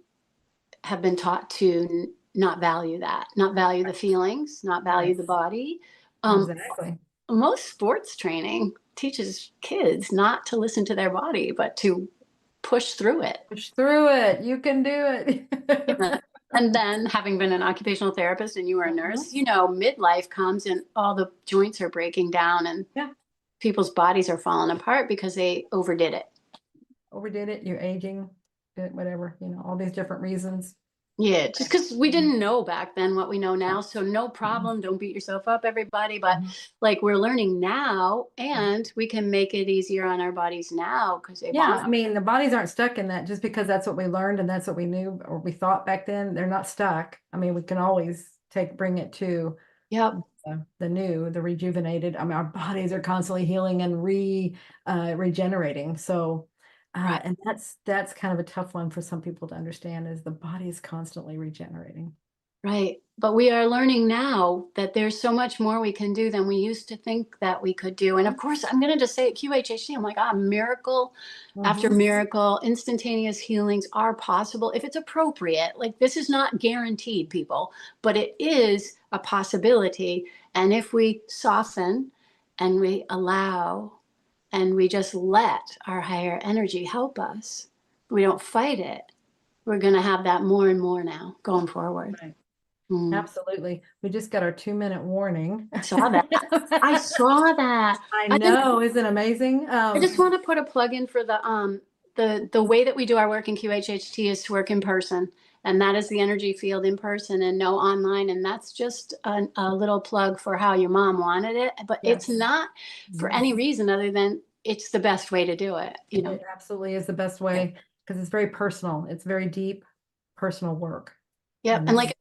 have been taught to not value that, not value the feelings, not value the body. Exactly. Most sports training teaches kids not to listen to their body, but to push through it. Push through it. You can do it. And then having been an occupational therapist and you were a nurse, midlife comes and all the joints are breaking down and people's bodies are falling apart because they overdid it. Overdid it. You're aging, whatever, all these different reasons. Yeah, just because we didn't know back then what we know now. So no problem. Don't beat yourself up, everybody. But like we're learning now and we can make it easier on our bodies now because they want. I mean, the bodies aren't stuck in that just because that's what we learned and that's what we knew or we thought back then. They're not stuck. I mean, we can always bring it to the new, the rejuvenated. I mean, our bodies are constantly healing and regenerating. So and that's kind of a tough one for some people to understand is the body is constantly regenerating. Right. But we are learning now that there's so much more we can do than we used to think that we could do. And of course, I'm going to just say at QHHC, I'm like, miracle after miracle, instantaneous healings are possible if it's appropriate. Like this is not guaranteed, people, but it is a possibility. And if we soften and we allow and we just let our higher energy help us, we don't fight it, we're going to have that more and more now going forward. Right. Mm. Absolutely. We just got our 2-minute warning. I saw that. I saw that. I know, isn't it amazing? I just want to put a plug in for the way that we do our work in QHHT is to work in person. And that is the energy field in person and no online. And that's just a little plug for how your mom wanted it. But Yes. it's not for any reason other than it's the best way to do it. You know, It absolutely is the best way because it's very personal. It's very deep, personal work. yeah. And like,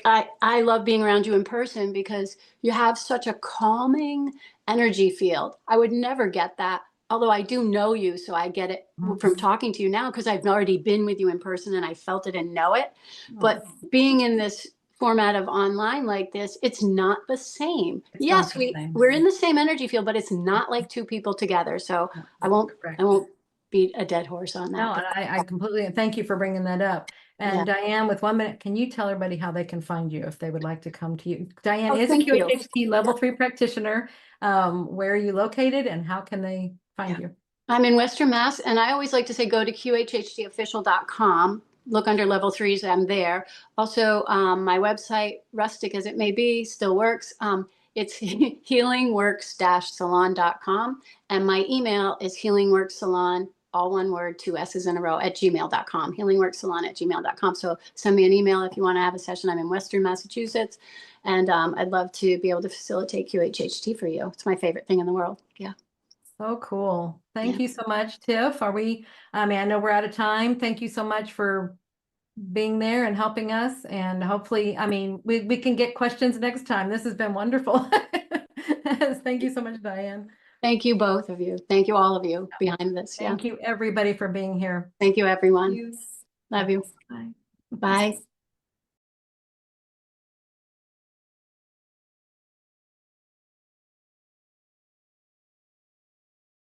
I love being around you in person because you have such a calming energy field. I would never get that. Although I do know you, so I get it from talking to you now because I've already been with you in person and I felt it and know it. But being in this format of online like this, it's not the same. It's Yes, not the same. we're in the same energy field, but it's not like two people together. So I won't beat a dead horse on that. No, and I completely thank you for bringing that up. And Diane, with 1 minute, can you tell everybody how they can find you if they would like to come to you? Diane is a QHHT level 3 practitioner. Where are you located and how can they find you? I'm in Western Mass, and I always like to say go to qhhtofficial.com. Look under level 3s. I'm there. Also, my website, rustic as it may be, still works. It's healingworks-salon.com. And my email is healingworkssalon, all one word, 2 S's in a row, @gmail.com. healingworkssalon@gmail.com. So send me an email if you want to have a session. I'm in Western Massachusetts, and I'd love to be able to facilitate QHHT for you. It's my favorite thing in the world. Yeah. So cool. Thank you so much, Tiff. I mean, I know we're out of time. Thank you so much for being there and helping us. And hopefully, I mean, we can get questions next time. This has been wonderful. Thank you so much, Diane. Thank you, both of you. Thank you, all of you behind this. Thank you, everybody, for being here. Thank you, everyone. Love you. Bye. Bye.